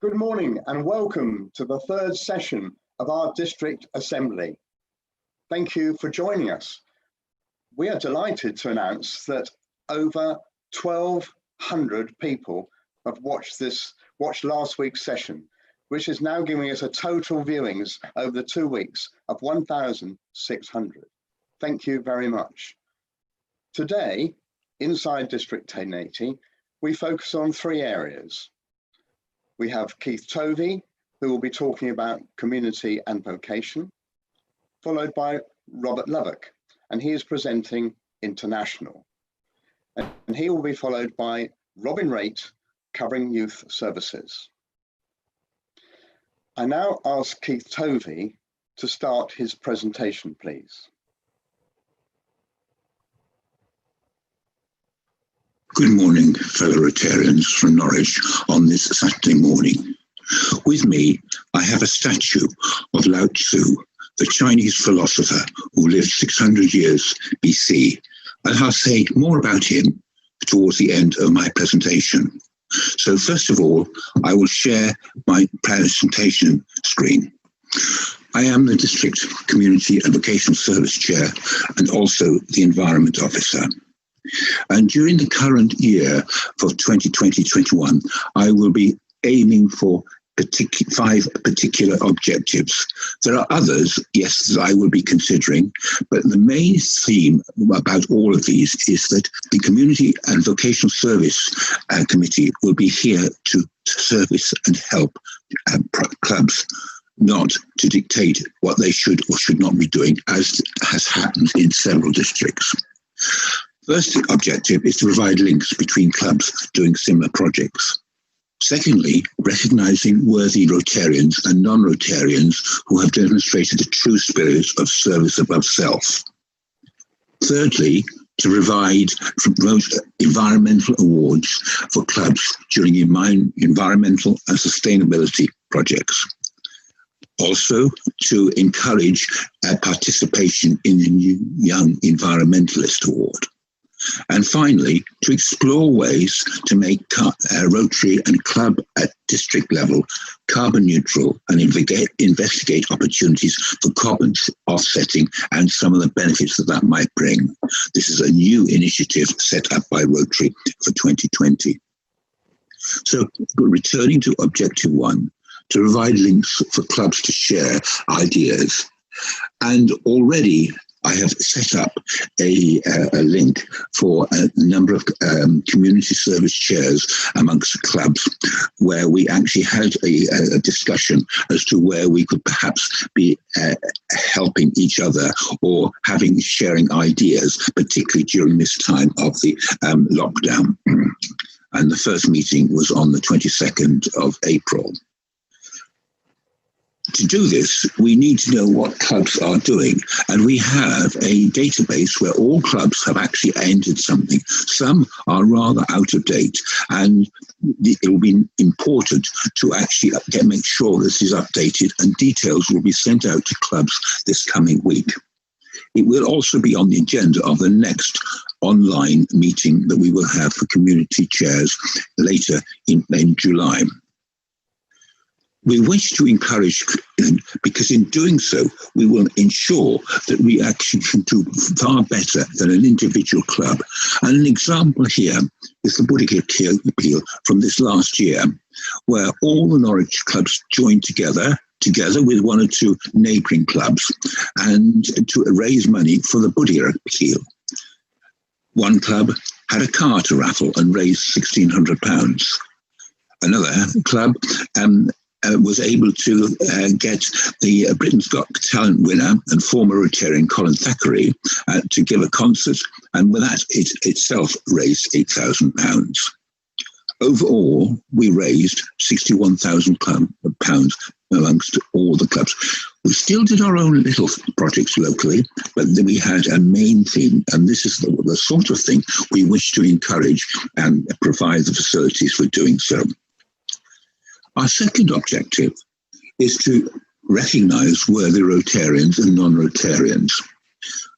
Good morning and welcome to the third session of our District Assembly. Thank you for joining us. We are delighted to announce that over 1,200 people have watched last week's session, which is now giving us a total viewings over the 2 weeks of 1,600. Thank you very much. Today, inside District 1080, we focus on 3 areas. We have Keith Tovey, who will be talking about community and vocation, followed by Robert Lovack, and he is presenting international. And he will be followed by Robin Raitt, covering youth services. I now ask Keith Tovey to start his presentation, please. Good morning, fellow Rotarians from Norwich on this Saturday morning. With me, I have a statue of Lao Tzu, the Chinese philosopher who lived 600 years BC, and I'll say more about him towards the end of my presentation. So first of all, I will share my presentation screen. I am the District Community and Vocational Service Chair and also the Environment Officer. And during the current year for 2020-21, I will be aiming for 5 particular objectives. There are others, yes, that I will be considering, but the main theme about all of these is that the Community and Vocational Service Committee will be here to service and help clubs, not to dictate what they should or should not be doing, as has happened in several districts. First objective is to provide links between clubs doing similar projects. Secondly, recognising worthy Rotarians and non-Rotarians who have demonstrated the true spirit of service above self. Thirdly, to provide environmental awards for clubs during environmental and sustainability projects. Also, to encourage participation in the new Young Environmentalist Award. And finally, to explore ways to make Rotary and club at district level carbon neutral and investigate opportunities for carbon offsetting and some of the benefits that might bring. This is a new initiative set up by Rotary for 2020. So, returning to Objective 1, to provide links for clubs to share ideas. And already I have set up a link for a number of community service chairs amongst the clubs, where we actually had a discussion as to where we could perhaps be helping each other or sharing ideas, particularly during this time of the lockdown. And the first meeting was on the 22nd of April. To do this, we need to know what clubs are doing, and we have a database where all clubs have actually entered something. Some are rather out of date, and it will be important to actually make sure this is updated, and details will be sent out to clubs this coming week. It will also be on the agenda of the next online meeting that we will have for community chairs later in July. We wish to encourage, because in doing so, we will ensure that we actually can do far better than an individual club. And an example here is the Buddha Appeal from this last year, where all the Norwich clubs joined together with 1 or 2 neighbouring clubs, and to raise money for the Buddha Appeal. One club had a car to raffle and raised £1,600. Another club was able to get the Britain's Got Talent winner and former Rotarian Colin Thackeray to give a concert, and with that it itself raised £8,000. Overall, we raised £61,000 amongst all the clubs. We still did our own little projects locally, but then we had a main theme, and this is the sort of thing we wish to encourage and provide the facilities for doing so. Our second objective is to recognise worthy Rotarians and non-Rotarians.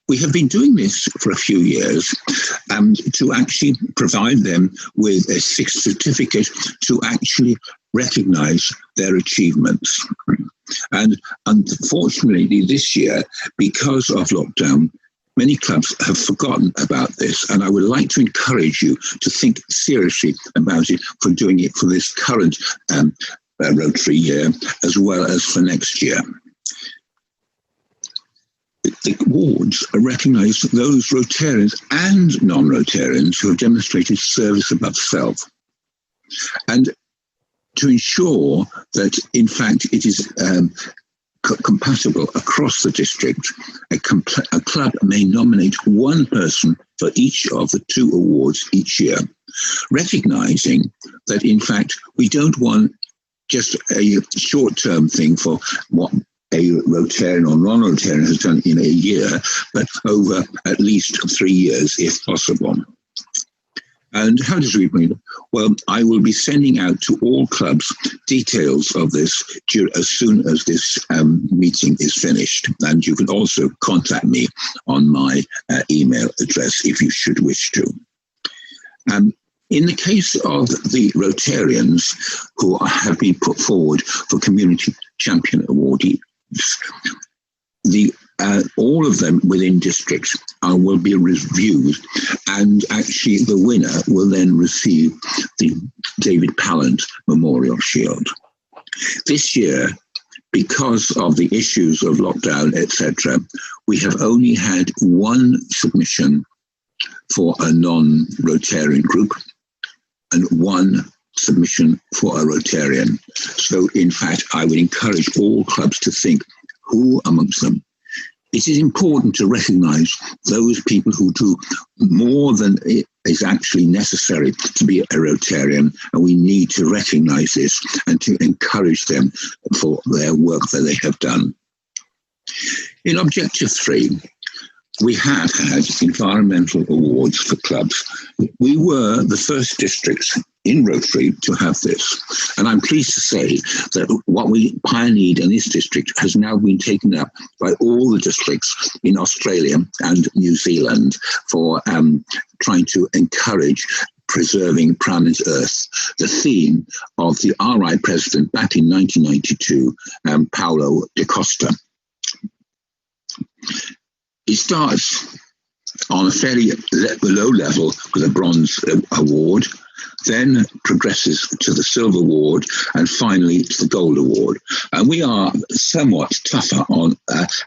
We have been doing this for a few years to actually provide them with a 6th certificate to actually recognise their achievements. And unfortunately this year, because of lockdown, many clubs have forgotten about this, and I would like to encourage you to think seriously about it for doing it for this current Rotary year as well as for next year. The awards recognise those Rotarians and non-Rotarians who have demonstrated service above self, and to ensure that, in fact, it is compatible across the district, a club may nominate one person for each of the 2 awards each year, recognising that, in fact, we don't want just a short-term thing for what a Rotarian or non-Rotarian has done in a year, but over at least 3 years, if possible. And how does we bring it? Well, I will be sending out to all clubs details of this as soon as this meeting is finished. And you can also contact me on my email address if you should wish to. In the case of the Rotarians who have been put forward for Community Champion awardees, all of them within districts will be reviewed, and actually the winner will then receive the David Pallant Memorial Shield. This year, because of the issues of lockdown, etc., we have only had one submission for a non-Rotarian group and one submission for a Rotarian. So, in fact, I would encourage all clubs to think who amongst them. It is important to recognise those people who do more than is actually necessary to be a Rotarian, and we need to recognise this and to encourage them for their work that they have done. In Objective 3, we have had environmental awards for clubs. We were the first districts in Rotary to have this. And I'm pleased to say that what we pioneered in this district has now been taken up by all the districts in Australia and New Zealand for trying to encourage preserving Planet Earth, the theme of the RI president back in 1992, Paulo da Costa. It starts on a fairly low level with a bronze award, then progresses to the silver award, and finally to the gold award. And we are somewhat tougher on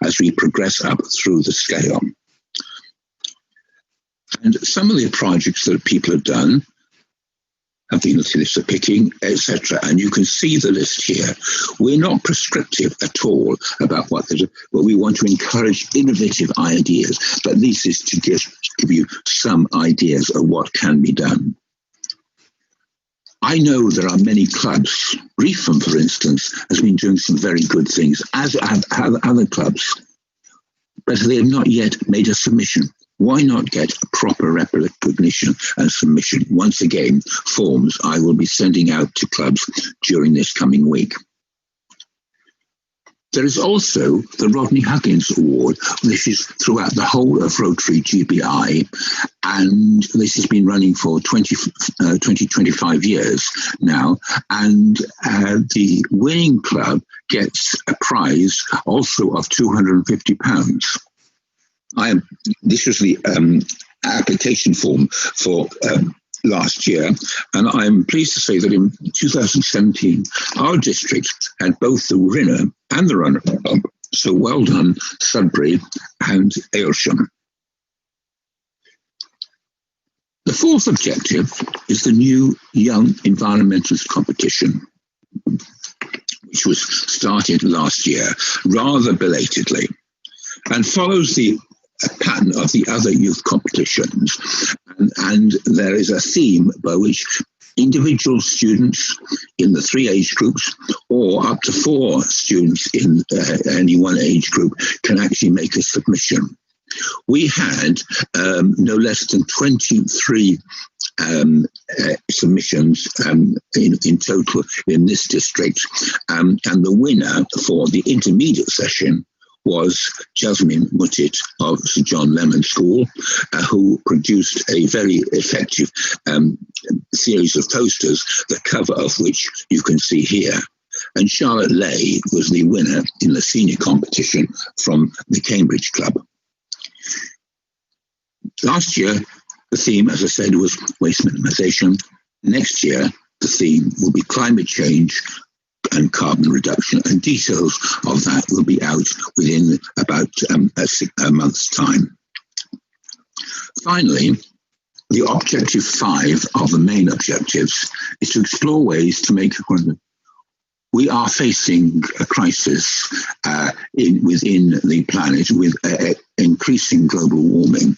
as we progress up through the scale. And some of the projects that people have done have been list of picking, etc. And you can see the list here. We're not prescriptive at all about what we want to encourage innovative ideas, but this is to just give you some ideas of what can be done. I know there are many clubs. Reefham, for instance, has been doing some very good things, as have other clubs, but they have not yet made a submission. Why not get a proper recognition and submission? Once again, forms I will be sending out to clubs during this coming week. There is also the Rodney Huggins Award. This is throughout the whole of Rotary GBI, and this has been running for 25 years now. And the winning club gets a prize also of £250. This was the application form for last year, and I'm pleased to say that in 2017 our district had both the winner and the runner-up. So well done, Sudbury and Aylsham. The fourth objective is the new Young Environmentalist competition, which was started last year rather belatedly, and follows the pattern of the other youth competitions. And there is a theme by which individual students in the 3 age groups or up to 4 students in any one age group can actually make a submission. We had no less than 23 submissions in total in this district, and the winner for the intermediate session was Jasmine Muttit of St John Lemon School, who produced a very effective series of posters, the cover of which you can see here. And Charlotte Lay was the winner in the senior competition from the Cambridge Club. Last year, the theme, as I said, was waste minimisation. Next year, the theme will be climate change and carbon reduction, and details of that will be out within about a month's time. Finally, the objective 5 of the main objectives is to explore ways to make we are facing a crisis within the planet with increasing global warming,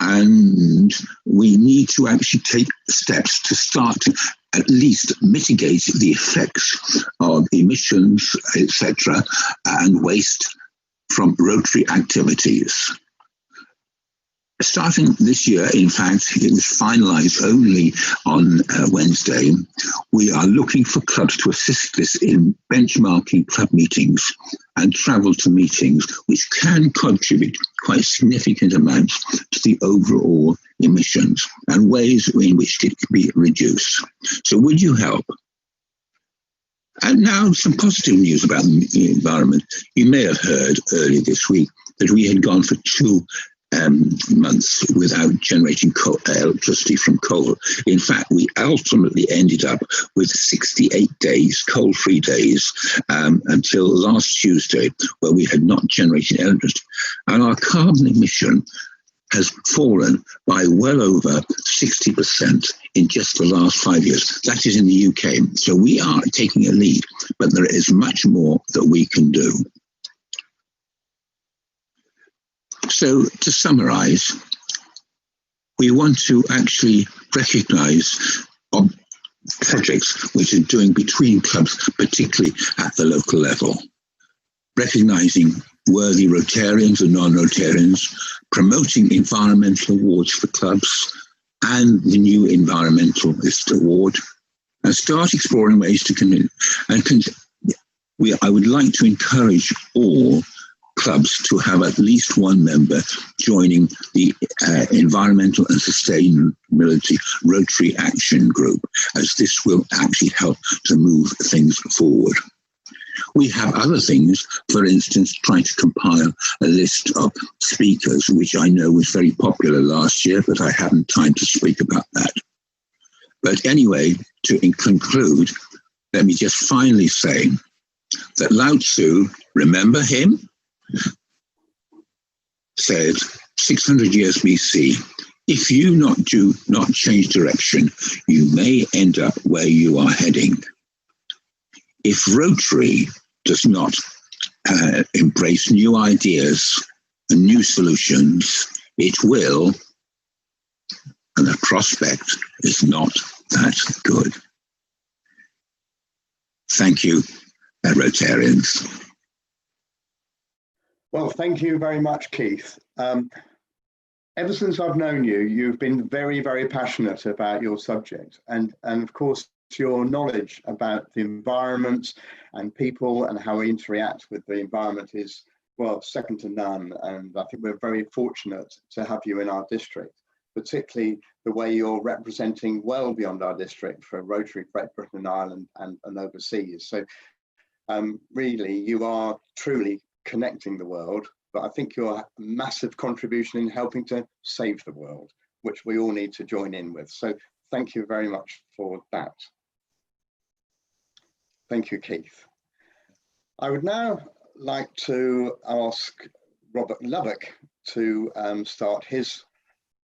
and we need to actually take steps to start to at least mitigate the effects of emissions, etc., and waste from Rotary activities. Starting this year, in fact, it was finalised only on Wednesday. We are looking for clubs to assist us in benchmarking club meetings and travel to meetings, which can contribute quite significant amounts to the overall emissions and ways in which it can be reduced. So would you help? And now some positive news about the environment. You may have heard earlier this week that we had gone for 2 months without generating electricity from coal. In fact, we ultimately ended up with 68 days, coal-free days, until last Tuesday, where we had not generated electricity. And our carbon emission has fallen by well over 60% in just the last 5 years. That is in the UK. So we are taking a lead, but there is much more that we can do. So to summarise, we want to actually recognise projects which are doing between clubs, particularly at the local level, recognising worthy Rotarians and non-Rotarians, promoting environmental awards for clubs and the new Environmentalist Award, and start exploring ways to connect. I would like to encourage all clubs to have at least one member joining the Environmental and Sustainability Rotary Action Group, as this will actually help to move things forward. We have other things, for instance, trying to compile a list of speakers, which I know was very popular last year, but I haven't time to speak about that. But anyway, to conclude, let me just finally say that Lao Tzu, remember him, said 600 years BC, if you do not change direction, you may end up where you are heading. If Rotary does not embrace new ideas and new solutions, it will, and the prospect is not that good. Thank you, Rotarians. Well, thank you very much, Keith. Ever since I've known you, you've been very, very passionate about your subject. And of course, your knowledge about the environment and people and how we interact with the environment is, well, second to none. And I think we're very fortunate to have you in our district, particularly the way you're representing well beyond our district for Rotary Great Britain and Ireland and overseas. So really, you are truly connecting the world, but I think you're a massive contribution in helping to save the world, which we all need to join in with. So thank you very much for that. Thank you, Keith. I would now like to ask Robert Lubbock to start his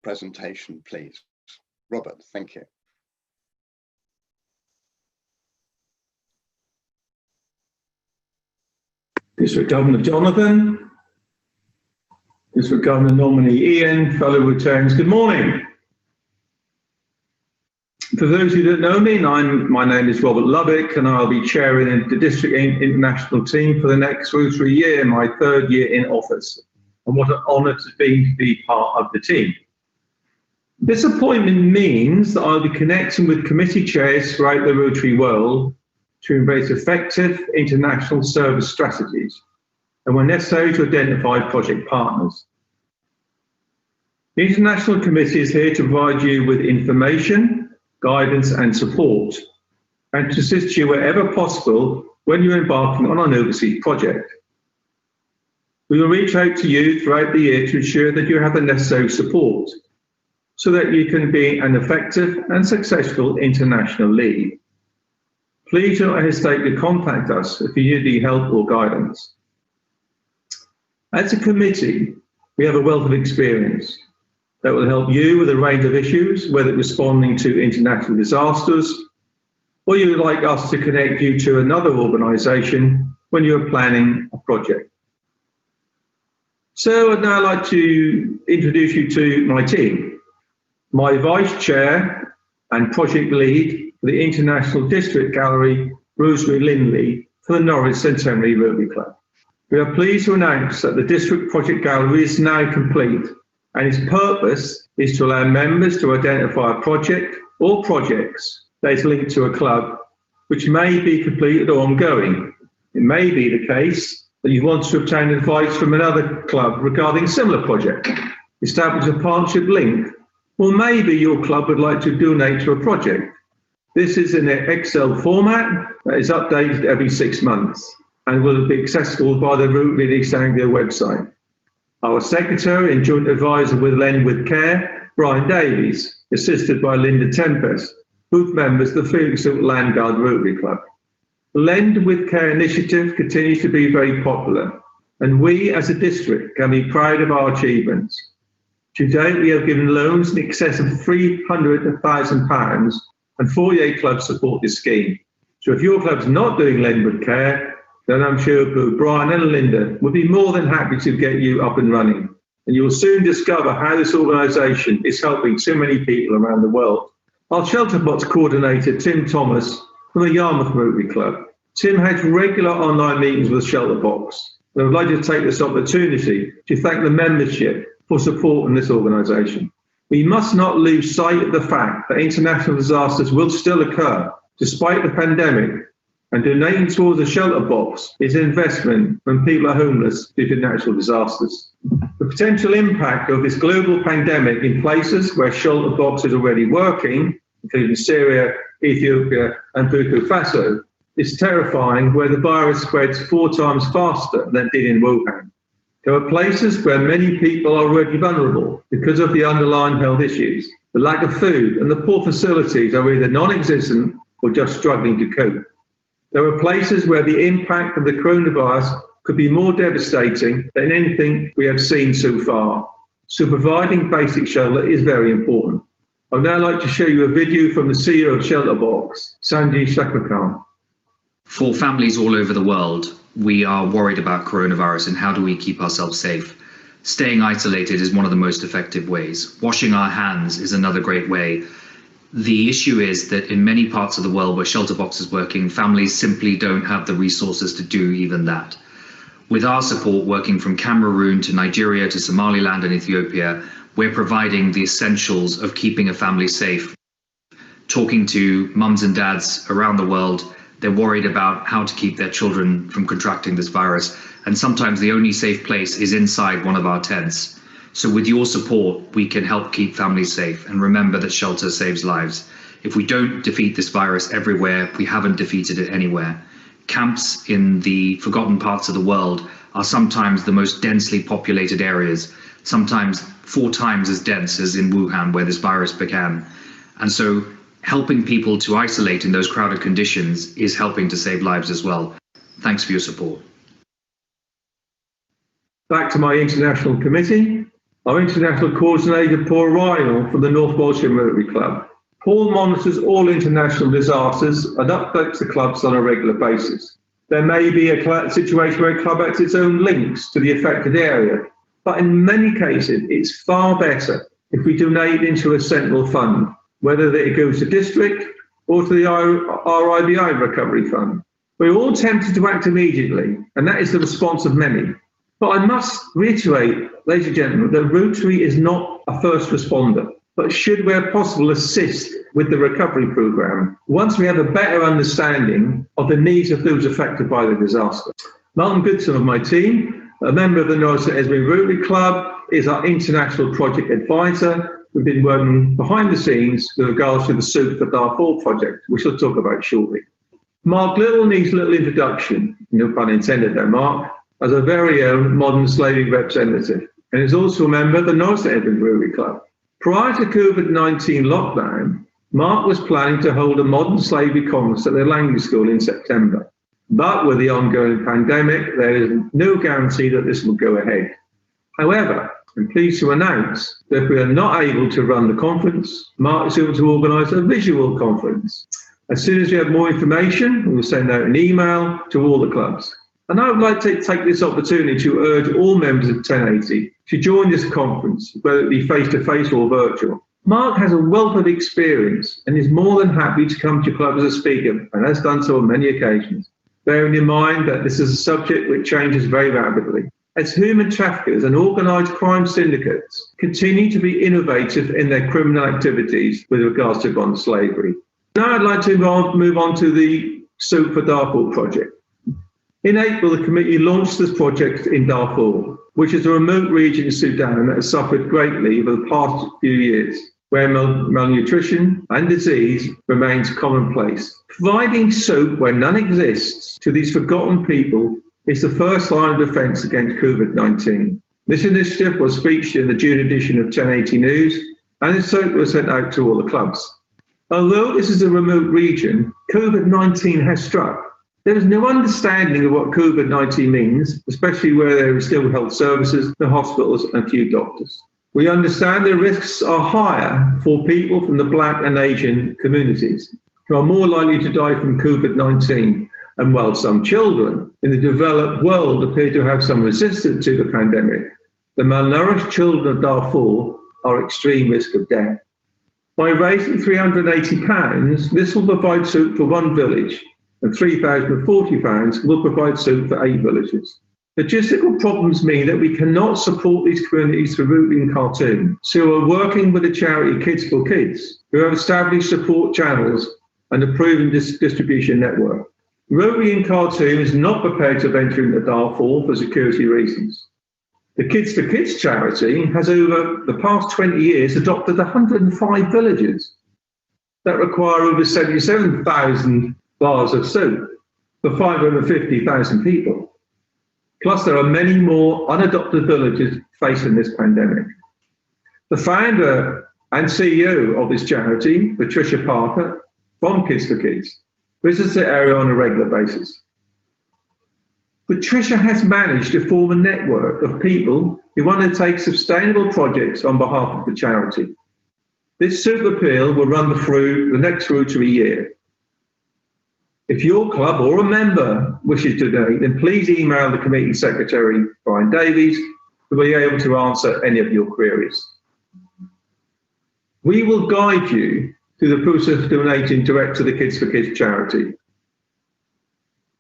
presentation, please. Robert, thank you. District Governor Jonathan, District Governor nominee Ian, fellow Rotarians, good morning. For those who don't know me, my name is Robert Lubbock, and I'll be chairing the District International team for the next Rotary year, my 3rd year in office. And what an honour it's been to be part of the team. This appointment means that I'll be connecting with committee chairs throughout the Rotary world to embrace effective international service strategies. and when necessary to identify project partners. The International Committee is here to provide you with information, guidance and support, and to assist you wherever possible when you're embarking on an overseas project. We will reach out to you throughout the year to ensure that you have the necessary support so that you can be an effective and successful international lead. Please don't hesitate to contact us if you need help or guidance. As a committee, we have a wealth of experience that will help you with a range of issues, whether responding to international disasters, or you would like us to connect you to another organisation when you're planning a project. So I'd now like to introduce you to my team. My Vice Chair and Project Lead for the International District Gallery, Rosemary Lindley, for the Norwich Centenary Rotary Club. We are pleased to announce that the District Project Gallery is now complete, and its purpose is to allow members to identify a project or projects that is linked to a club, which may be completed or ongoing. It may be the case that you want to obtain advice from another club regarding a similar project, establish a partnership link, or maybe your club would like to donate to a project. This is in an Excel format that is updated every 6 months and will be accessible by the Rotary East Anglia website. Our Secretary and Joint Advisor with Lend With Care, Brian Davies, assisted by Linda Tempest, both members of the Felixstowe Landguard Rotary Club. The Lend With Care initiative continues to be very popular, and we as a district can be proud of our achievements. To date, we have given loans in excess of £300,000, and 48 clubs support this scheme. So if your club's not doing Lend With Care, then I'm sure both Brian and Linda would be more than happy to get you up and running. And you will soon discover how this organisation is helping so many people around the world. Our Shelter Box coordinator, Tim Thomas, from the Yarmouth Rotary Club. Tim has regular online meetings with Shelter Box. And I would like to take this opportunity to thank the membership for supporting this organisation. We must not lose sight of the fact that international disasters will still occur despite the pandemic, and donating towards a shelter box is an investment when people are homeless due to natural disasters. The potential impact of this global pandemic in places where shelter box is already working, including Syria, Ethiopia and Burkina Faso, is terrifying, where the virus spreads 4 times faster than it did in Wuhan. There are places where many people are already vulnerable because of the underlying health issues. The lack of food and the poor facilities are either non-existent or just struggling to cope. There are places where the impact of the coronavirus could be more devastating than anything we have seen so far. So providing basic shelter is very important. I'd now like to show you a video from the CEO of Shelter Box, Sanjay Shakmakar. For families all over the world, we are worried about coronavirus and how do we keep ourselves safe. Staying isolated is one of the most effective ways. Washing our hands is another great way. The issue is that in many parts of the world where Shelter Box is working, families simply don't have the resources to do even that. With our support, working from Cameroon to Nigeria to Somaliland and Ethiopia, we're providing the essentials of keeping a family safe. Talking to mums and dads around the world, they're worried about how to keep their children from contracting this virus. And sometimes the only safe place is inside one of our tents. So with your support, we can help keep families safe. And remember that shelter saves lives. If we don't defeat this virus everywhere, we haven't defeated it anywhere. Camps in the forgotten parts of the world are sometimes the most densely populated areas, sometimes 4 times as dense as in Wuhan, where this virus began. And so helping people to isolate in those crowded conditions is helping to save lives as well. Thanks for your support. Back to my international committee. Our international coordinator, Paul Ryle from the North Walsham Rotary Club. Paul monitors all international disasters and updates the clubs on a regular basis. There may be a situation where a club has its own links to the affected area, but in many cases, it's far better if we donate into a central fund, whether it goes to district or to the RIBI Recovery Fund. We're all tempted to act immediately, and that is the response of many. But I must reiterate, ladies and gentlemen, that Rotary is not a first responder, but should, where possible, assist with the recovery programme once we have a better understanding of the needs of those affected by the disaster. Martin Goodson of my team, a member of the Norwich St Esme Rotary Club, is our international project advisor. We've been working behind the scenes with regards to the Soup for Darfur project, which we'll talk about shortly. Mark Little needs a little introduction, no pun intended there, Mark, as a very own modern slavery representative, and is also a member of the Norwich St Edmund Rotary Club. Prior to COVID-19 lockdown, Mark was planning to hold a modern slavery conference at the language school in September. But with the ongoing pandemic, there is no guarantee that this will go ahead. However, I'm pleased to announce that if we are not able to run the conference, Mark is able to organise a visual conference. As soon as we have more information, we will send out an email to all the clubs. And I would like to take this opportunity to urge all members of 1080 to join this conference, whether it be face-to-face or virtual. Mark has a wealth of experience and is more than happy to come to your club as a speaker, and has done so on many occasions, bearing in mind that this is a subject which changes very rapidly. As human traffickers and organised crime syndicates continue to be innovative in their criminal activities with regards to bond slavery. Now I'd like to move on to the Soup for Darfur project. In April, the committee launched this project in Darfur, which is a remote region in Sudan that has suffered greatly over the past few years, where malnutrition and disease remains commonplace. Providing soap where none exists to these forgotten people is the first line of defence against COVID-19. This initiative was featured in the June edition of 1080 News, and its soap was sent out to all the clubs. Although this is a remote region, COVID-19 has struck. There is no understanding of what COVID-19 means, especially where there are still health services, the hospitals, and few doctors. We understand the risks are higher for people from the Black and Asian communities, who are more likely to die from COVID-19. And while some children in the developed world appear to have some resistance to the pandemic, the malnourished children of Darfur are at extreme risk of death. By raising £380, this will provide soup for one village, and £3,040 will provide soup for 8 villages. Logistical problems mean that we cannot support these communities through Rotary in Khartoum, so we're working with the charity Kids for Kids, who have established support channels and a proven distribution network. Rotary in Khartoum is not prepared to venture into Darfur for security reasons. The Kids for Kids charity has over the past 20 years adopted 105 villages that require over 77,000 bars of soap for 550,000 people. Plus, there are many more unadopted villages facing this pandemic. The founder and CEO of this charity, Patricia Parker, from Kids for Kids, visits the area on a regular basis. Patricia has managed to form a network of people who want to take sustainable projects on behalf of the charity. This soup appeal will run through the next Rotary year. If your club or a member wishes to donate, then please email the committee secretary, Brian Davies, who will be able to answer any of your queries. We will guide you through the process of donating direct to the Kids for Kids charity,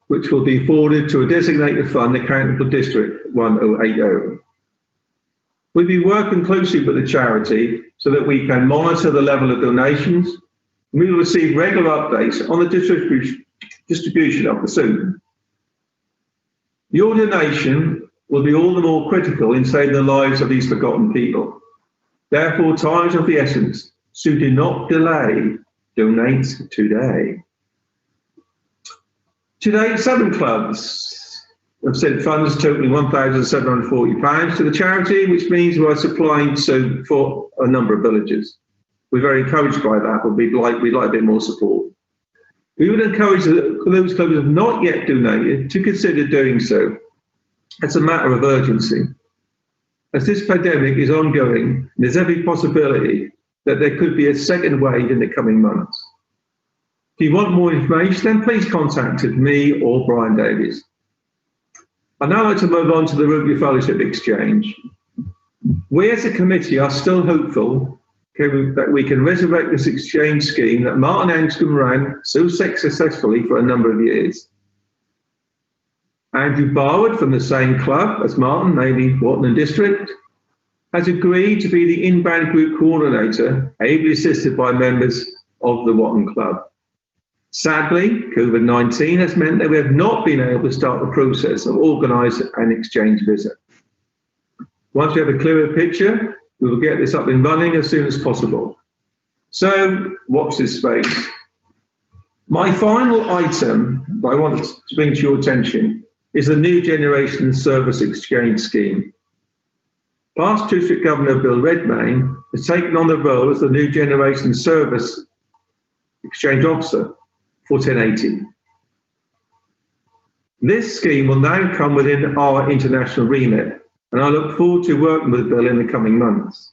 which will be forwarded to a designated fund accountable to District 1080. We'll be working closely with the charity so that we can monitor the level of donations, and we will receive regular updates on the distribution of the soup. Your donation will be all the more critical in saving the lives of these forgotten people. Therefore, time is of the essence, so do not delay, donate today. Today, 7 clubs have sent funds totaling £1,740 to the charity, which means we are supplying soap for a number of villages. We're very encouraged by that, but we'd like a bit more support. We would encourage those clubs who have not yet donated to consider doing so. It's a matter of urgency. As this pandemic is ongoing, there's every possibility that there could be a second wave in the coming months. If you want more information, then please contact me or Brian Davies. I'd now like to move on to the Rotary Fellowship Exchange. We as a committee are still hopeful that we can resurrect this exchange scheme that Martin Anscombe ran so successfully for a number of years. Andrew Barwood from the same club as Martin, namely Watton District, has agreed to be the inbound group coordinator, ably assisted by members of the Watton Club. Sadly, COVID-19 has meant that we have not been able to start the process of organised and exchange visit. Once we have a clearer picture, we will get this up and running as soon as possible. So watch this space. My final item that I want to bring to your attention is the New Generation Service Exchange Scheme. Past District Governor Bill Redmayne has taken on the role as the New Generation Service Exchange Officer for 1080. This scheme will now come within our international remit, and I look forward to working with Bill in the coming months.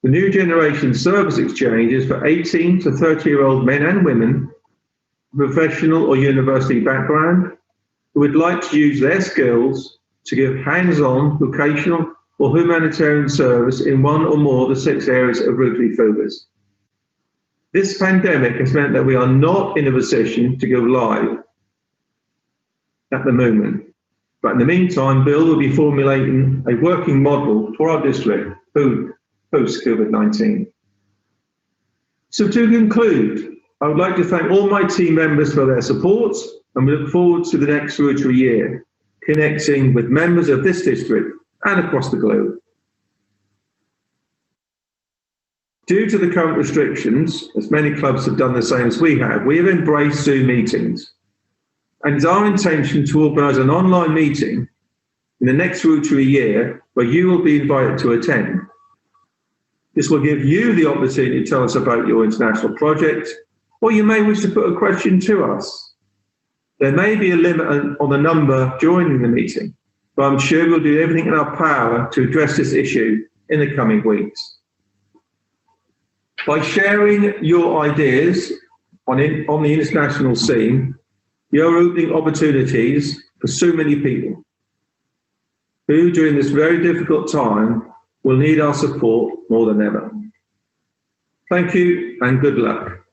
The New Generation Service Exchange is for 18 to 30-year-old men and women, professional or university background, who would like to use their skills to give hands-on, vocational or humanitarian service in one or more of the 6 areas of Rotary focus. This pandemic has meant that we are not in a position to go live at the moment. But in the meantime, Bill will be formulating a working model for our district post-COVID-19. So to conclude, I would like to thank all my team members for their support, and we look forward to the next Rotary year, connecting with members of this district and across the globe. Due to the current restrictions, as many clubs have done the same as we have embraced Zoom meetings. And it's our intention to organise an online meeting in the next Rotary year where you will be invited to attend. This will give you the opportunity to tell us about your international project, or you may wish to put a question to us. There may be a limit on the number joining the meeting, but I'm sure we'll do everything in our power to address this issue in the coming weeks. By sharing your ideas on the international scene, you're opening opportunities for so many people who, during this very difficult time, will need our support more than ever. Thank you and good luck.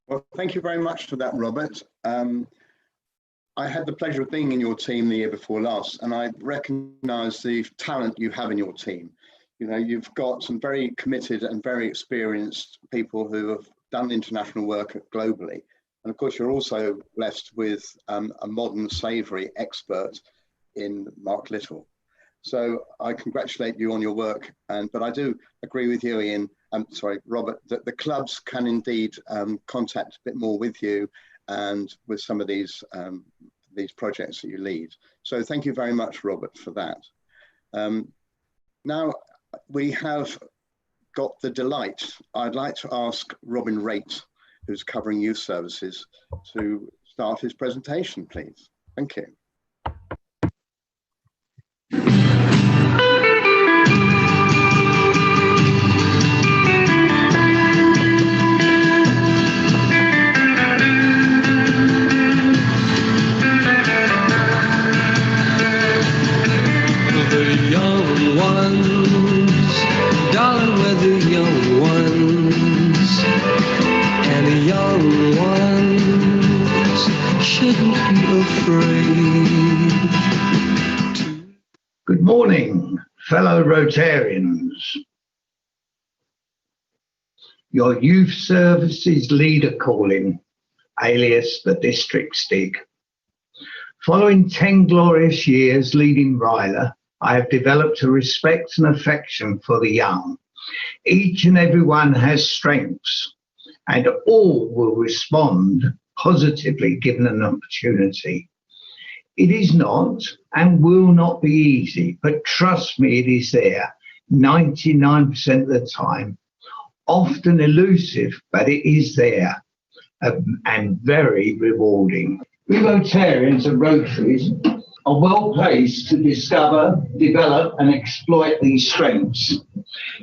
Well, thank you very much for that, Robert. I had the pleasure of being in your team the year before last, and I recognise the talent you have in your team. You know, you've got some very committed and very experienced people who have done international work globally. And of course, you're also blessed with a modern savoury expert in Mark Little. So I congratulate you on your work. But I do agree with you, Ian, Robert, that the clubs can indeed contact a bit more with you and with some of these projects that you lead. So thank you very much, Robert, for that. Now, we have got the delight. I'd like to ask Robin Raitt, who's covering youth services, to start his presentation, please. Thank you. The young ones, darling, we're the young ones, and the young ones shouldn't be afraid. Good morning, fellow Rotarians. Your youth services leader calling, alias the District Stig. Following 10 glorious years leading Ryla, I have developed a respect and affection for the young. Each and every one has strengths, and all will respond positively given an opportunity. It is not and will not be easy, but trust me, it is there 99% of the time. Often elusive, but it is there, and very rewarding. We Rotarians and Rotaries are well placed to discover, develop and exploit these strengths.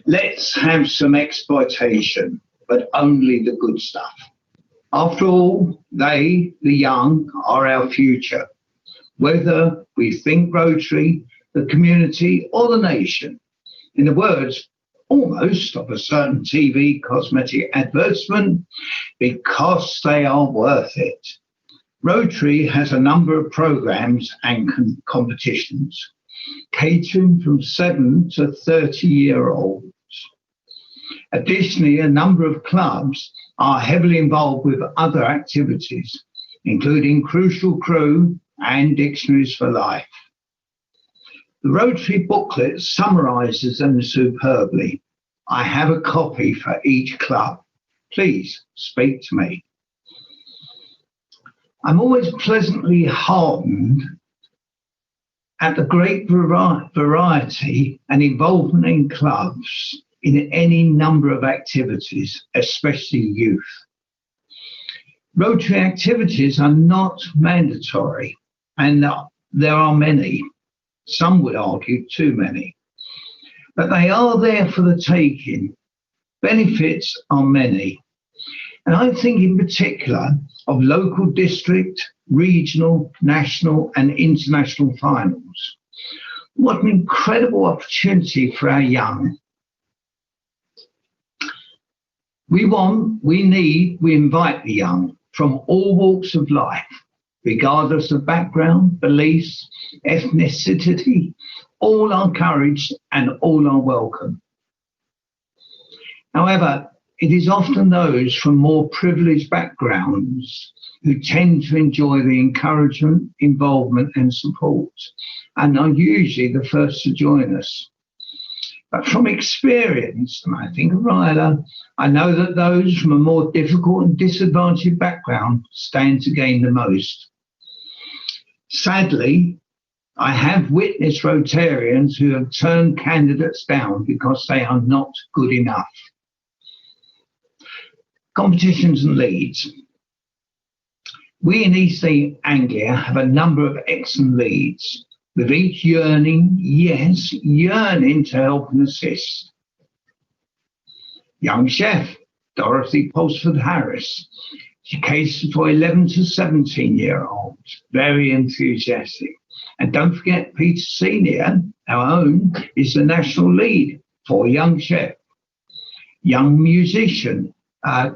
Let's have some exploitation, but only the good stuff. After all, they, the young, are our future. Whether we think Rotary, the community or the nation. In the words almost of a certain TV cosmetic advertisement, because they are worth it. Rotary has a number of programs and competitions, catering from 7 to 30-year-olds. Additionally, a number of clubs are heavily involved with other activities, including Crucial Crew and Dictionaries for Life. The Rotary booklet summarises them superbly. I have a copy for each club. Please speak to me. I'm always pleasantly heartened at the great variety and involvement in clubs in any number of activities, especially youth. Rotary activities are not mandatory, and there are many. Some would argue too many. But they are there for the taking. Benefits are many. And I think in particular of local, district, regional, national and international finals. What an incredible opportunity for our young. We invite the young from all walks of life, regardless of background, beliefs, ethnicity. All are encouraged and all are welcome. However, it is often those from more privileged backgrounds who tend to enjoy the encouragement, involvement and support, and are usually the first to join us. But from experience, and I think of Ryla, I know that those from a more difficult and disadvantaged background stand to gain the most. Sadly, I have witnessed Rotarians who have turned candidates down because they are not good enough. Competitions and leads. We in East Anglia have a number of excellent leads, with each yearning to help and assist. Young Chef, Dorothy Pulsford Harris. She caters for 11 to 17-year-olds, very enthusiastic. And don't forget, Peter Senior, our own, is the national lead for Young Chef. Young musician,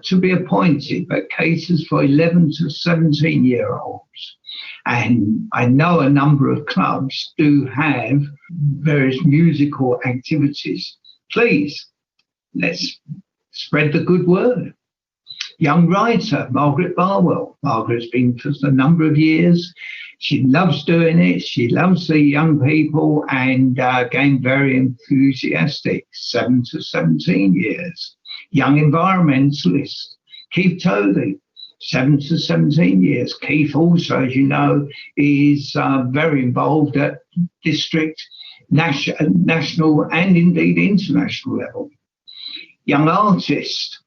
to be appointed, but caters for 11 to 17-year-olds. And I know a number of clubs do have various musical activities. Please, let's spread the good word. Young writer, Margaret Barwell. Margaret's been for a number of years. She loves doing it. She loves the young people and again, very enthusiastic, 7 to 17 years. Young environmentalist, Keith Toley, 7 to 17 years. Keith also, as you know, is very involved at district, national and indeed international level. Young artist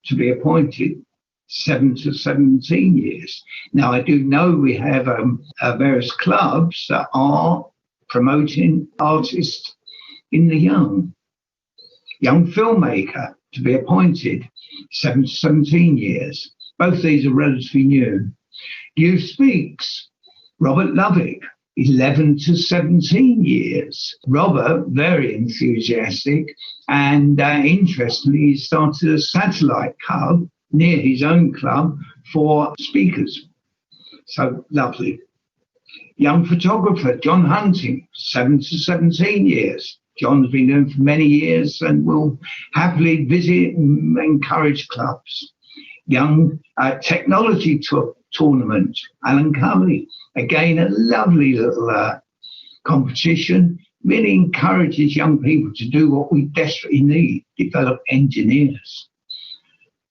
to be appointed, 7 to 17 years. Now, I do know we have various clubs that are promoting artists in the young. Young filmmaker to be appointed, 7 to 17 years. Both these are relatively new. Youth Speaks, Robert Lovick, 11 to 17 years. Robert, very enthusiastic, and interestingly, he started a satellite club near his own club for speakers. So lovely. Young photographer, John Hunting, 7 to 17 years. John's been doing for many years and will happily visit and encourage clubs. Young technology tournament, Alan Cully. Again, a lovely little competition. Really encourages young people to do what we desperately need, develop engineers.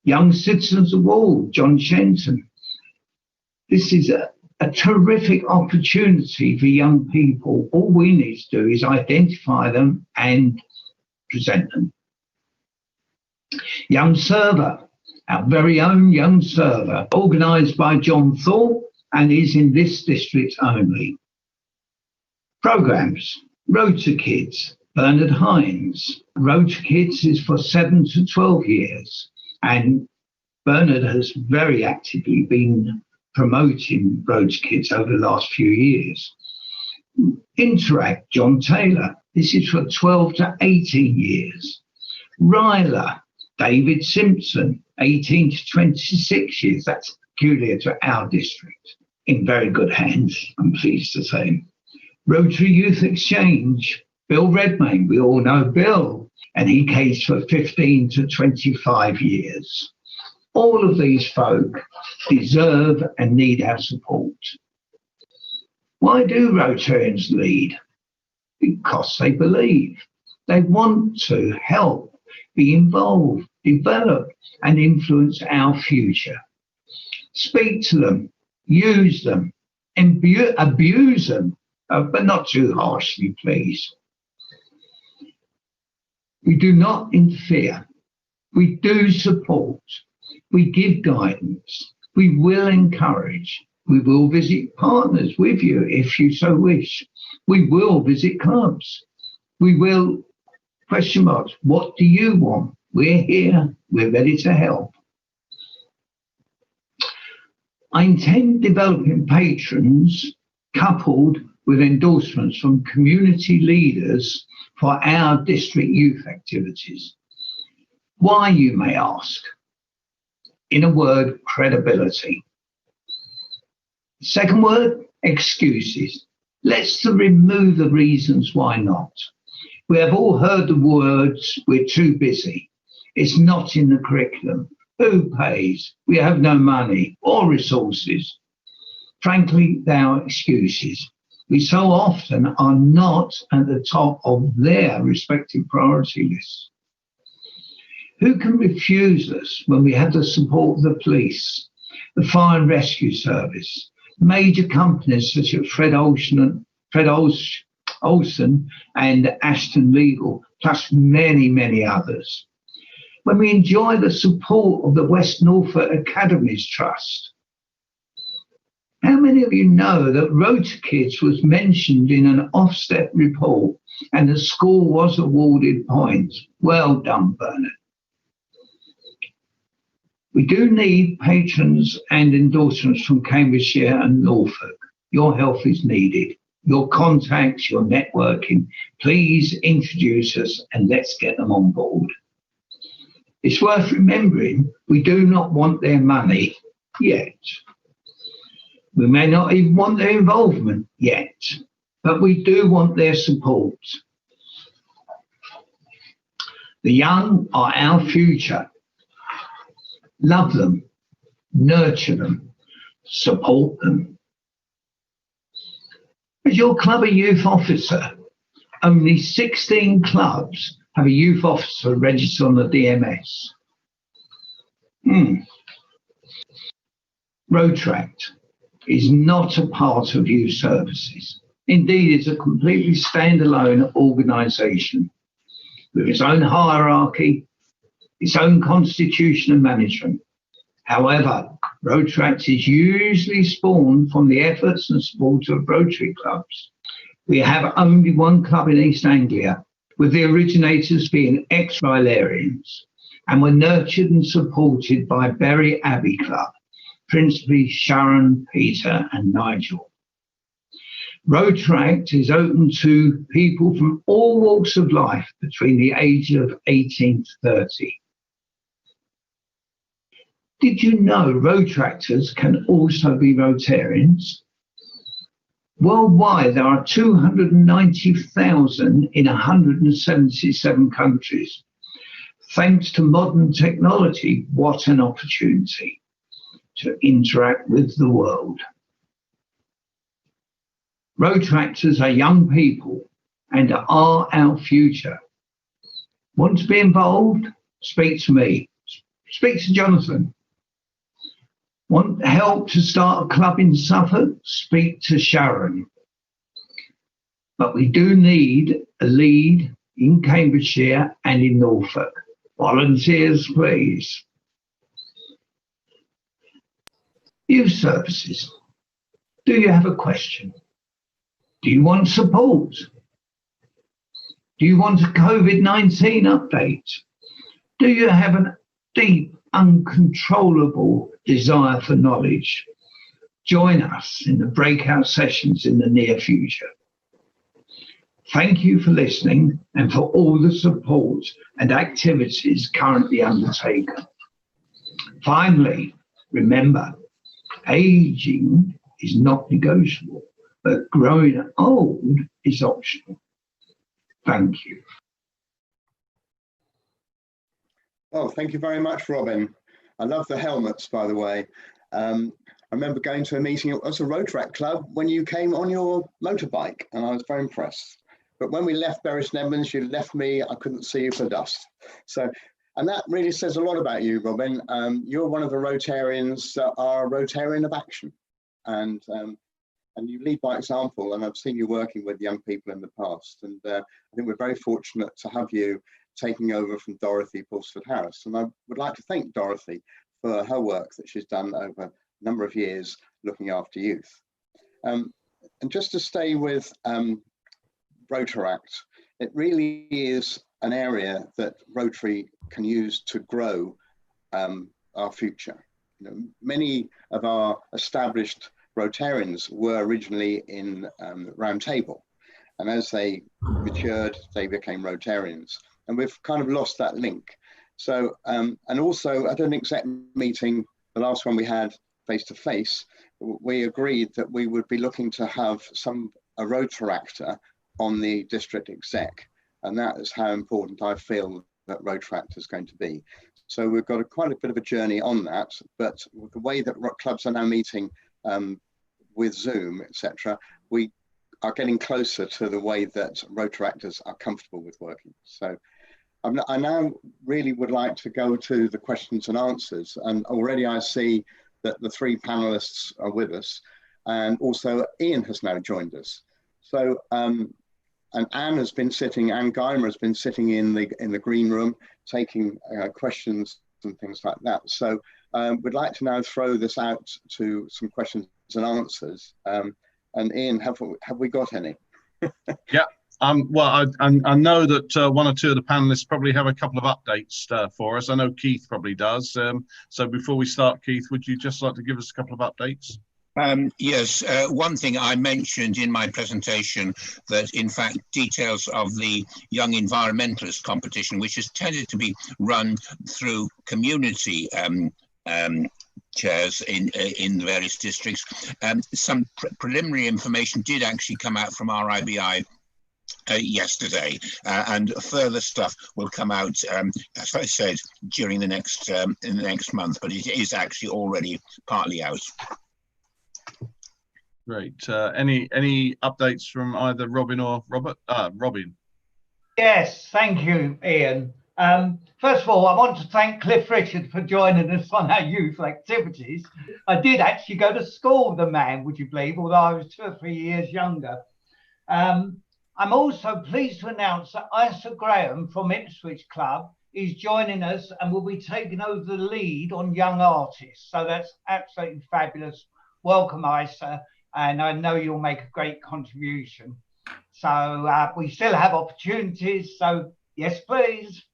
Young Citizens of Wall, John Shenton. This is a terrific opportunity for young people. All we need to do is identify them and present them. Young Server, our very own Young Server, organised by John Thorpe and is in this district only. Programmes, Road to Kids, Bernard Hines. Road to Kids is for 7 to 12 years. And Bernard has very actively been promoting Road to Kids over the last few years. Interact, John Taylor. This is for 12 to 18 years. Ryla, David Simpson, 18 to 26 years. That's peculiar to our district. In very good hands, I'm pleased to say. Rotary Youth Exchange, Bill Redmayne. We all know Bill. and he caters for 15 to 25 years. All of these folk deserve and need our support. Why do Rotarians lead? Because they believe. They want to help, be involved, develop and influence our future. Speak to them, use them, abuse them, but not too harshly, please. We do not interfere. We do support. We give guidance. We will encourage. We will visit partners with you if you so wish. We will visit clubs. We will, question marks, what do you want? We're here. We're ready to help. I intend developing patrons coupled with endorsements from community leaders for our district youth activities. Why, you may ask? In a word, credibility. Second word, excuses. Let's remove the reasons why not. We have all heard the words, we're too busy. It's not in the curriculum. Who pays? We have no money or resources. Frankly, they are excuses. We so often are not at the top of their respective priority lists. Who can refuse us when we have the support of the police, the fire and rescue service, major companies such as Fred Olsen and Ashton Legal, plus many, many others? When we enjoy the support of the West Norfolk Academies Trust? How many of you know that Rota Kids was mentioned in an Ofsted report and the school was awarded points? Well done, Bernard. We do need patrons and endorsements from Cambridgeshire and Norfolk. Your help is needed. Your contacts, your networking. Please introduce us and let's get them on board. It's worth remembering we do not want their money yet. We may not even want their involvement yet, but we do want their support. The young are our future. Love them, nurture them, support them. As your club a youth officer, only 16 clubs have a youth officer registered on the DMS. Rotaract is not a part of youth services. Indeed, it's a completely standalone organisation with its own hierarchy, its own constitution and management. However, Rotaract is usually spawned from the efforts and support of Rotary clubs. We have only one club in East Anglia, with the originators being ex-Rylarians, and were nurtured and supported by Bury Abbey Club, principally Sharon, Peter and Nigel. Rotaract is open to people from all walks of life between the age of 18 to 30. Did you know Rotaractors can also be Rotarians? Worldwide, there are 290,000 in 177 countries. Thanks to modern technology, what an opportunity to interact with the world. Rotaractors are young people and are our future. Want to be involved? Speak to me. Speak to Jonathan. Want help to start a club in Suffolk? Speak to Sharon. But we do need a lead in Cambridgeshire and in Norfolk. Volunteers, please. Youth services. Do you have a question? Do you want support? Do you want a COVID-19 update? Do you have a deep, uncontrollable desire for knowledge? Join us in the breakout sessions in the near future. Thank you for listening and for all the support and activities currently undertaken. Finally, remember, aging is not negotiable, but growing old is optional. Thank you. Oh, thank you very much, Robin. I love the helmets, by the way. I remember going to a meeting at a Rotaract club when you came on your motorbike, and I was very impressed. But when we left Bury St Edmunds, you left me, I couldn't see you for dust. So, and that really says a lot about you, Robin. You're one of the Rotarians that are Rotarian of action. And you lead by example, and I've seen you working with young people in the past. And I think we're very fortunate to have you taking over from Dorothy Pulsford Harris. And I would like to thank Dorothy for her work that she's done over a number of years looking after youth. And just to stay with Rotaract, it really is an area that Rotary can use to grow our future. You know, many of our established Rotarians were originally in Round Table, and as they matured, they became Rotarians, and we've kind of lost that link. So, and also at an exec meeting, the last one we had face to face, we agreed that we would be looking to have a Rotaractor on the district exec, and that is how important I feel that Rotaract is going to be. So we've got quite a bit of a journey on that, but with the way that clubs are now meeting with Zoom, etc., we are getting closer to the way that Rotaractors are comfortable with working. So I now really would like to go to the questions and answers, and already I see that the three panelists are with us, and also Ian has now joined us. So, and Anne Geimer has been sitting in the green room, taking questions and things like that. So we'd like to now throw this out to some questions and answers. And Ian, have we got any? Yeah. Well, I know that one or two of the panelists probably have a couple of updates for us. I know Keith probably does. So before we start, Keith, would you just like to give us a couple of updates? Yes, one thing I mentioned in my presentation that in fact details of the Young Environmentalist competition, which has tended to be run through community chairs in the various districts. Some preliminary information did actually come out from RIBI yesterday, and further stuff will come out, as I said, during in the next month, but it is actually already partly out. Great. Any updates from either Robin or Robert? Robin. Yes, thank you, Ian. First of all, I want to thank Cliff Richard for joining us on our youth activities. I did actually go to school with the man, would you believe, although I was 2 or 3 years younger. I'm also pleased to announce that Isa Graham from Ipswich Club is joining us and will be taking over the lead on young artists. So that's absolutely fabulous. Welcome, Isa. And I know you'll make a great contribution. So we still have opportunities. So yes, please.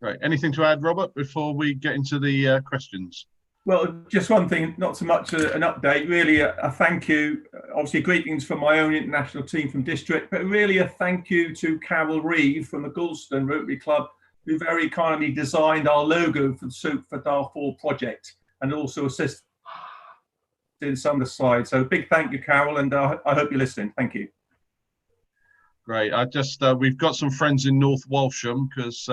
Right. Anything to add, Robert, before we get into the questions? Well, just one thing, not so much an update, really a thank you, obviously greetings from my own international team from district, but really a thank you to Carol Reeve from the Goulston Rotary Club, who very kindly designed our logo for the Soup for Darfur project and also assisted in some of the slides. So big thank you, Carol, and I hope you're listening. Thank you. Great. I just we've got some friends in North Walsham because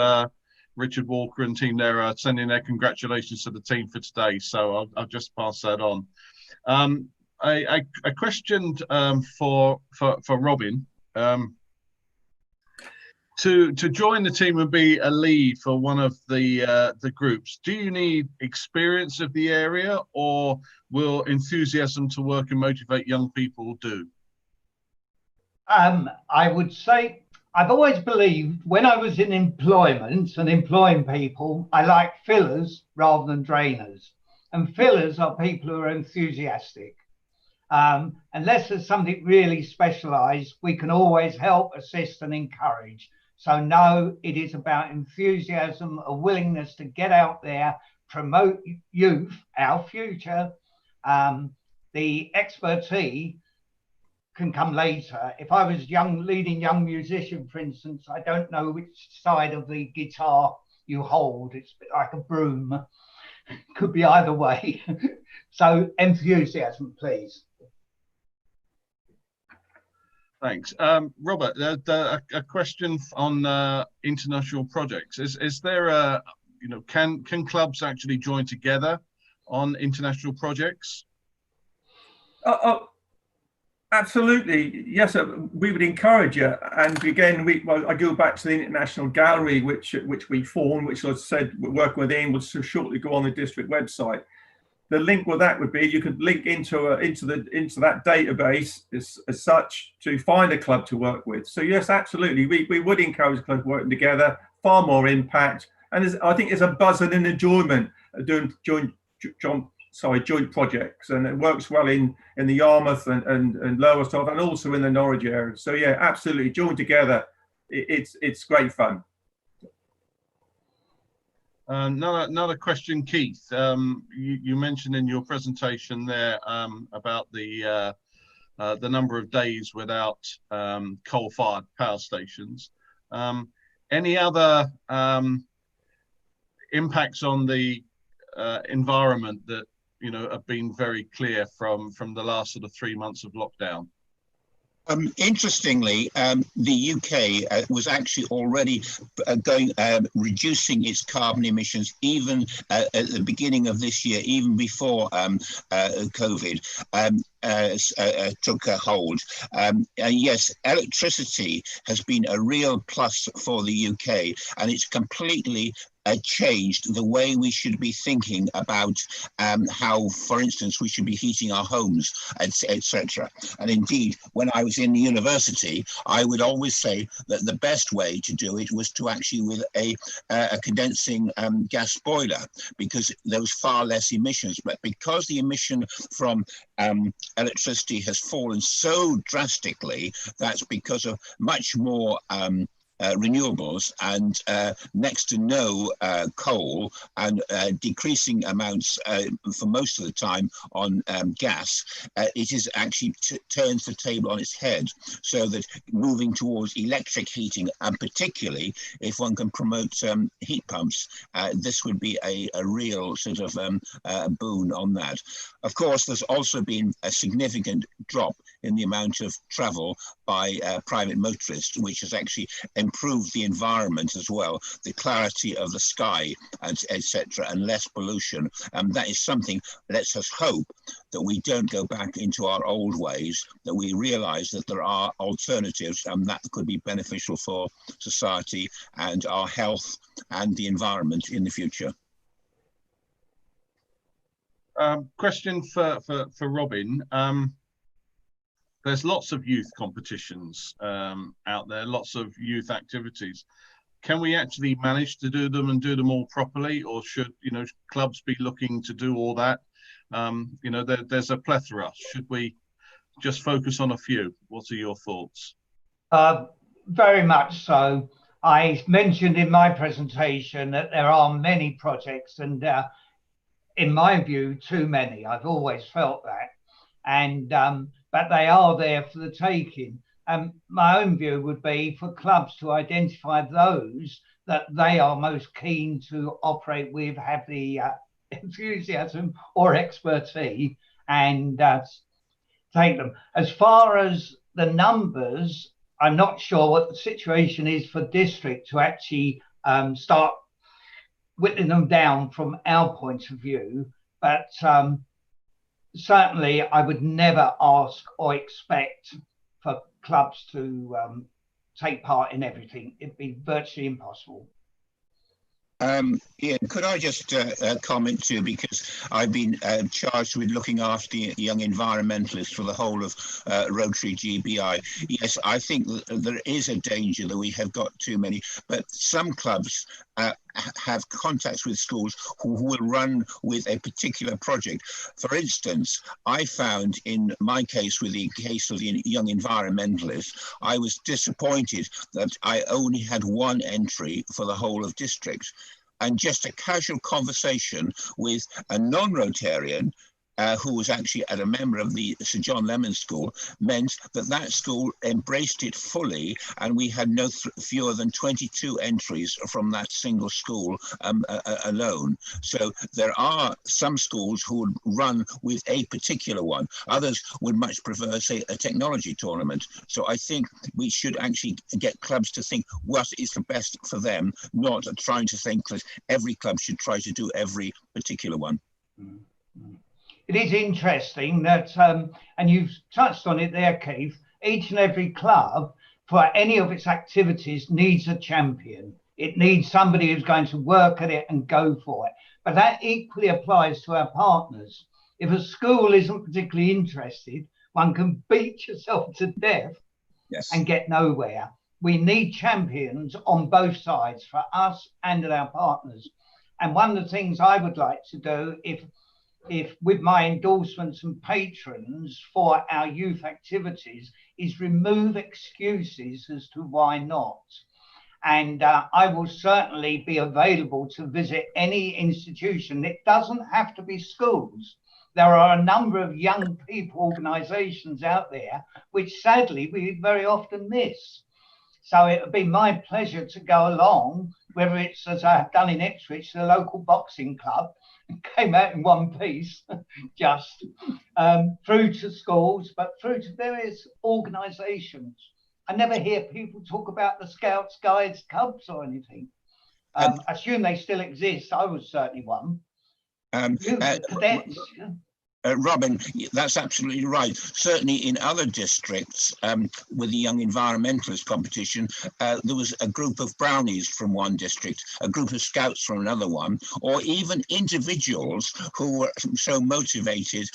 Richard Walker and team there are sending their congratulations to the team for today. So I'll just pass that on. I questioned for Robin to join the team and be a lead for one of the groups. Do you need experience of the area, or will enthusiasm to work and motivate young people do? I would say I've always believed when I was in employment and employing people, I like fillers rather than drainers. And fillers are people who are enthusiastic. Unless there's something really specialised, we can always help, assist and encourage. So no, it is about enthusiasm, a willingness to get out there, promote youth, our future. The expertise can come later. If I was leading young musician, for instance, I don't know which side of the guitar you hold. It's a bit like a broom. Could be either way. So enthusiasm, please. Thanks. Robert, a question on international projects. Is there a, can clubs actually join together on international projects? Absolutely, yes. We would encourage it, and again, I go back to the International Gallery, which we formed, which, as I said, we're working with Ian, will shortly go on the district website. The link with that would be you could link into that database as such to find a club to work with. So yes, absolutely, we would encourage clubs working together, far more impact, and I think there's a buzz and an enjoyment of doing joint projects, and it works well in the Yarmouth and Lowestoft, and also in the Norwich area. So yeah, absolutely, join together. It's great fun. Another question, Keith. You mentioned in your presentation there about the number of days without coal-fired power stations. Any other impacts on the environment that have been very clear from the last sort of 3 months of lockdown? Interestingly, the UK was actually already reducing its carbon emissions even at the beginning of this year, even before COVID took a hold. Yes, electricity has been a real plus for the UK, and it's completely changed the way we should be thinking about how, for instance, we should be heating our homes, etc. And indeed, when I was in university, I would always say that the best way to do it was to actually with a condensing gas boiler, because there was far less emissions. But because the emission from electricity has fallen so drastically, that's because of much more renewables and next to no coal, and decreasing amounts for most of the time on gas. It is actually turns the table on its head, so that moving towards electric heating, and particularly if one can promote heat pumps, this would be a real sort of boon on that. Of course, there's also been a significant drop in the amount of travel by private motorists, which has actually improved the environment as well, the clarity of the sky, etc., and less pollution. And that is something, lets us hope that we don't go back into our old ways, that we realize that there are alternatives, and that could be beneficial for society and our health and the environment in the future. Question for Robin. There's lots of youth competitions out there, lots of youth activities. Can we actually manage to do them and do them all properly, or should clubs be looking to do all that? There's a plethora. Should we just focus on a few? What are your thoughts? Very much so. I mentioned in my presentation that there are many projects, and in my view, too many. I've always felt that, and but they are there for the taking. My own view would be for clubs to identify those that they are most keen to operate with, have the enthusiasm or expertise, and take them. As far as the numbers, I'm not sure what the situation is for district to actually start whittling them down from our point of view, but certainly I would never ask or expect for clubs to take part in everything. It'd be virtually impossible. Ian, could I just comment too, because I've been charged with looking after young environmentalists for the whole of Rotary GBI. Yes, I think that there is a danger that we have got too many, but some clubs have contacts with schools who will run with a particular project. For instance, I found in my case, with the case of the young environmentalists, I was disappointed that I only had one entry for the whole of district. And just a casual conversation with a non-Rotarian who was actually a member of the Sir John Lemon School, meant that that school embraced it fully, and we had no fewer than 22 entries from that single school alone. So there are some schools who would run with a particular one. Others would much prefer, say, a technology tournament. So I think we should actually get clubs to think what is the best for them, not trying to think that every club should try to do every particular one. It is interesting that, and you've touched on it there, Keith, each and every club for any of its activities needs a champion. It needs somebody who's going to work at it and go for it. But that equally applies to our partners. If a school isn't particularly interested, one can beat yourself to death and get nowhere. We need champions on both sides, for us and our partners. And one of the things I would like to do, if with my endorsements and patrons for our youth activities, is remove excuses as to why not. And I will certainly be available to visit any institution. It doesn't have to be schools. There are a number of young people organisations out there, which sadly we very often miss. So it would be my pleasure to go along, whether it's, as I have done in Ipswich, the local boxing club, and came out in one piece, just through to schools, but through to various organisations. I never hear people talk about the Scouts, Guides, Cubs or anything. I assume they still exist. I was certainly one. Cadets. Robin, that's absolutely right. Certainly in other districts, with the Young Environmentalist competition, there was a group of brownies from one district, a group of scouts from another one, or even individuals who were so motivated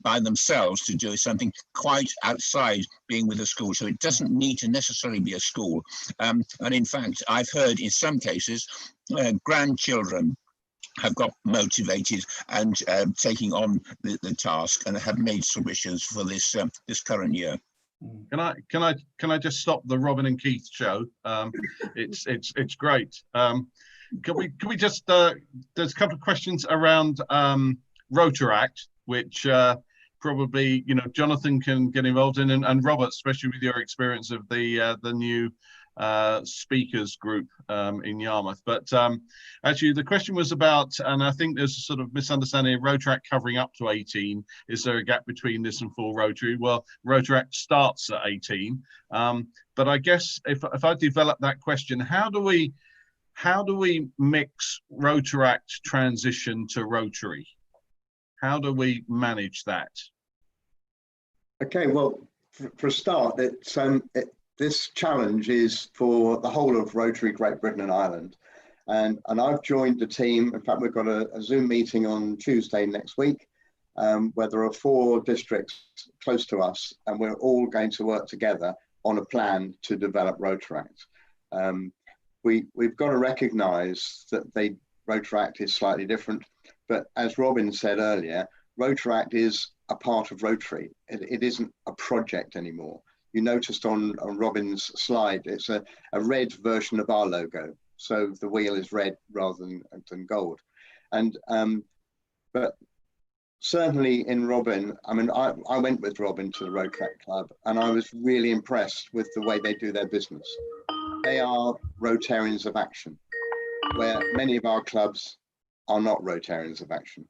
by themselves to do something quite outside being with a school. So it doesn't need to necessarily be a school. And in fact, I've heard in some cases, grandchildren have got motivated and taking on the task and have made submissions for this this current year. Can I just stop the Robin and Keith show? It's great. Can we just there's a couple of questions around Rotaract, which probably Jonathan can get involved in, and Robert, especially with your experience of the new speakers group in Yarmouth. But actually the question was about, and I think there's a sort of misunderstanding of Rotaract covering up to 18. Is there a gap between this and full Rotary? Well, Rotaract starts at 18. But I guess if I develop that question, how do we mix Rotaract transition to Rotary? How do we manage that? Okay, well, for a start, this challenge is for the whole of Rotary Great Britain and Ireland. And I've joined the team. In fact, we've got a Zoom meeting on Tuesday next week, where there are 4 districts close to us, and we're all going to work together on a plan to develop Rotaract. We've got to recognise that Rotaract is slightly different, but as Robin said earlier, Rotaract is a part of Rotary. It isn't a project anymore. You noticed on Robin's slide, it's a red version of our logo. So the wheel is red rather than gold. And but certainly in Robin, I mean, I went with Robin to the Rotaract Club, and I was really impressed with the way they do their business. They are Rotarians of action, where many of our clubs are not Rotarians of action.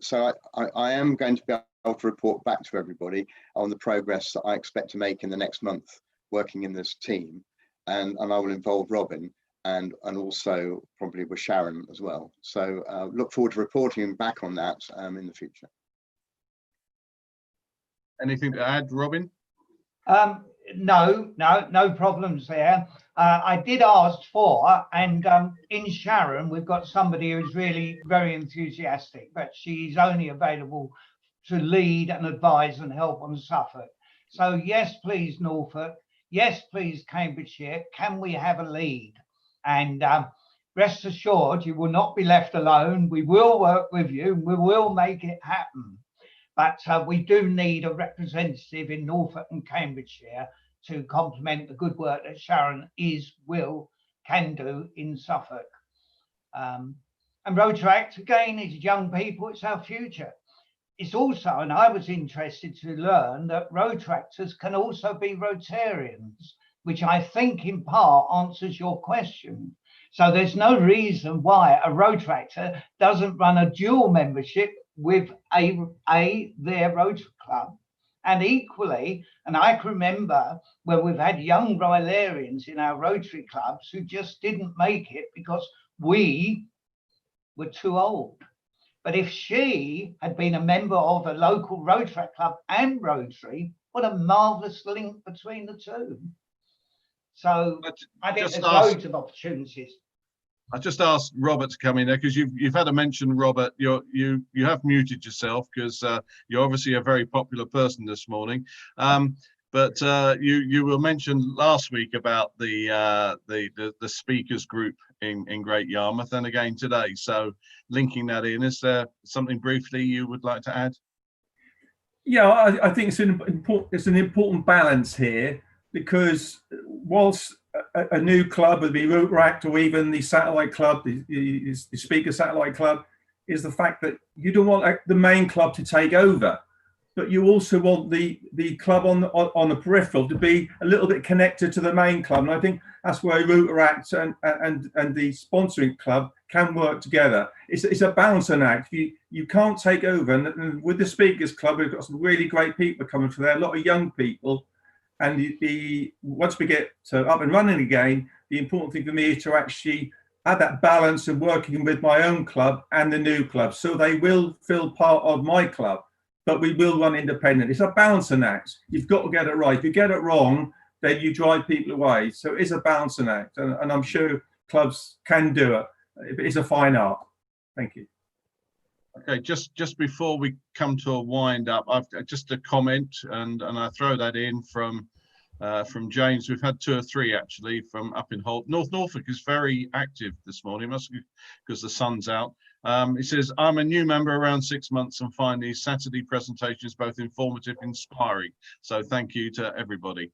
So I am going to be able to report back to everybody on the progress that I expect to make in the next month working in this team, and I will involve Robin and also probably with Sharon as well. So look forward to reporting back on that in the future. Anything to add, Robin? No problems there. I did ask for, and in Sharon, we've got somebody who's really very enthusiastic, but she's only available to lead and advise and help on Suffolk. So yes, please, Norfolk. Yes, please, Cambridgeshire. Can we have a lead? And rest assured, you will not be left alone. We will work with you. We will make it happen. But we do need a representative in Norfolk and Cambridgeshire to complement the good work that Sharon can do in Suffolk. And Rotaract, again, is young people. It's our future. it's also, and I was interested to learn that Rotractors can also be Rotarians, which I think in part answers your question. So there's no reason why a Rotractor doesn't run a dual membership with their Rotary Club. And equally, and I can remember where we've had young Rylarians in our Rotary clubs who just didn't make it because we were too old. But if she had been a member of a local Rotary club and Rotary, what a marvellous link between the two. So I think there's loads of opportunities. I just asked Robert to come in there because you've had a mention, Robert. You have muted yourself because you're obviously a very popular person this morning. But you were mentioned last week about the speakers group in Great Yarmouth, and again today. So linking that in, is there something briefly you would like to add? Yeah, I think it's an important balance here, because whilst a new club would be Rotaract, or even the satellite club, the speaker satellite club, is the fact that you don't want the main club to take over, but you also want the club on the peripheral to be a little bit connected to the main club. And I think that's where Rotaract and the sponsoring club can work together. It's a balancing act. You can't take over. And with the speakers club, we've got some really great people coming from there, a lot of young people. And once we get up and running again, the important thing for me is to actually add that balance of working with my own club and the new club. So they will feel part of my club, but we will run independent. It's a balancing act. You've got to get it right. If you get it wrong, then you drive people away. So it's a balancing act. And I'm sure clubs can do it. It's a fine art. Thank you. Okay, just before we come to a wind up, I've just a comment, and I throw that in from James. We've had 2 or 3 actually from up in Holt. North Norfolk is very active this morning, must be because the sun's out. It says, I'm a new member around 6 months and find these Saturday presentations both informative and inspiring. So thank you to everybody.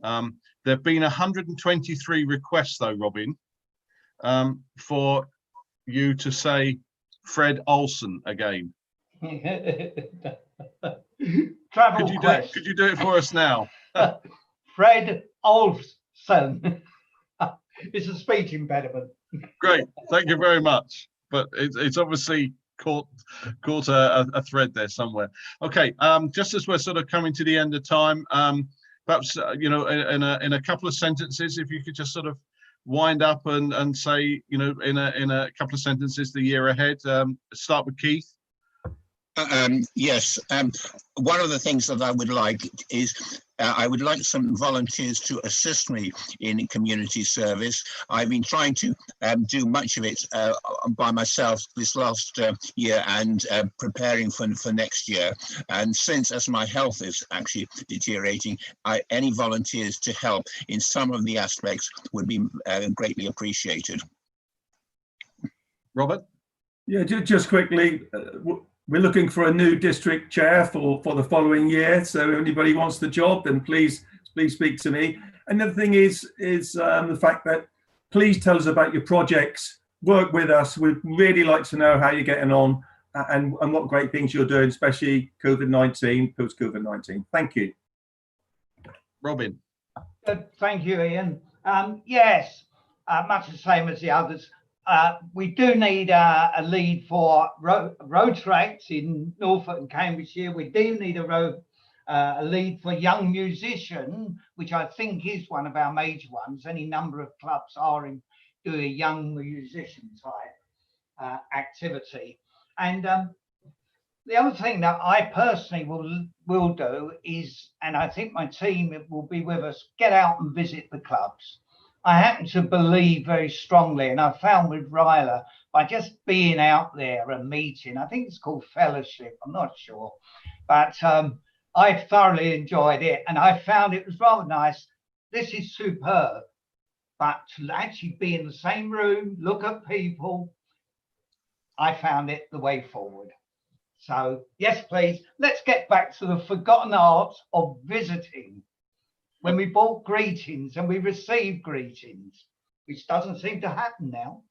There have been 123 requests though, Robin, for you to say Fred Olsen again. Travel could you do it for us now? Fred Olsen. It's a speech impediment. Great, thank you very much. But it's obviously caught a thread there somewhere. Okay, just as we're sort of coming to the end of time, perhaps you know, in a couple of sentences, if you could just sort of wind up and say, you know, in a couple of sentences, the year ahead. Start with Keith. Yes. One of the things that I would like is I would like some volunteers to assist me in community service. I've been trying to do much of it by myself this last year, and preparing for next year. And since, as my health is actually deteriorating, any volunteers to help in some of the aspects would be greatly appreciated. Robert? Yeah, just quickly. We're looking for a new district chair for the following year. So if anybody wants the job, then please speak to me. Another thing is the fact that please tell us about your projects. Work with us. We'd really like to know how you're getting on and what great things you're doing, especially COVID-19, post-COVID-19. Thank you. Robin. Thank you, Ian. Yes, much the same as the others. We do need a lead for Rotaract in Norfolk and Cambridgeshire. We do need a lead for young musician, which I think is one of our major ones. Any number of clubs are doing a young musician type activity. And the other thing that I personally will do is, and I think my team will be with us, get out and visit the clubs. I happen to believe very strongly, and I found with Ryla, by just being out there and meeting, I think it's called fellowship, I'm not sure, but I thoroughly enjoyed it, and I found it was rather nice. This is superb, but to actually be in the same room, look at people, I found it the way forward. So yes, please, let's get back to the forgotten art of visiting. When we bought greetings and we received greetings, which doesn't seem to happen now.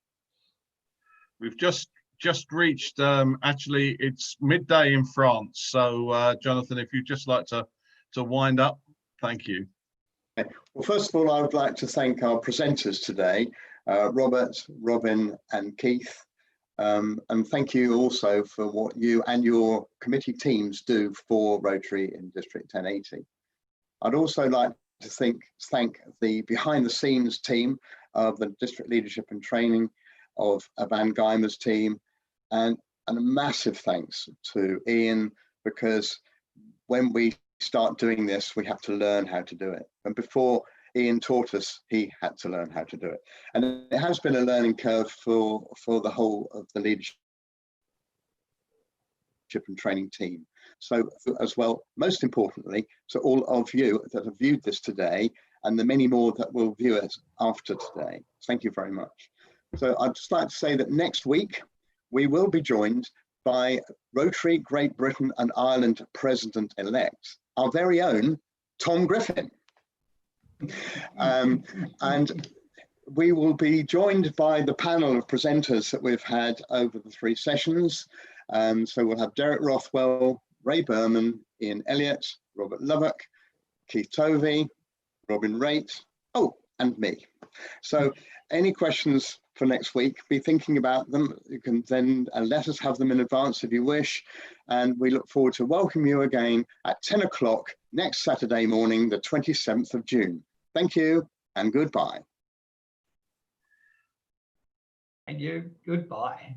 We've just just reached, actually, it's midday in France. So, Jonathan, if you'd just like to wind up, thank you. Well, first of all, I would like to thank our presenters today, Robert, Robin, and Keith. And thank you also for what you and your committee teams do for Rotary in District 1080. I'd also like to thank the behind-the-scenes team of the District Leadership and Training of Van Geimer's team, and a massive thanks to Ian, because when we start doing this, we have to learn how to do it. And before Ian taught us, he had to learn how to do it. And it has been a learning curve for the whole of the leadership and training team. So as well, most importantly, to all of you that have viewed this today, and the many more that will view it after today, thank you very much. So I'd just like to say that next week, we will be joined by Rotary Great Britain and Ireland President-elect, our very own Tom Griffin. And we will be joined by the panel of presenters that we've had over the 3 sessions. So we'll have Derek Rothwell, Ray Berman, Ian Elliott, Robert Lovack, Keith Tovey, Robin Raitt, and me. So any questions for next week, be thinking about them. You can then let us have them in advance if you wish. And we look forward to welcoming you again at 10 o'clock next Saturday morning, the 27th of June. Thank you and goodbye. And you, goodbye.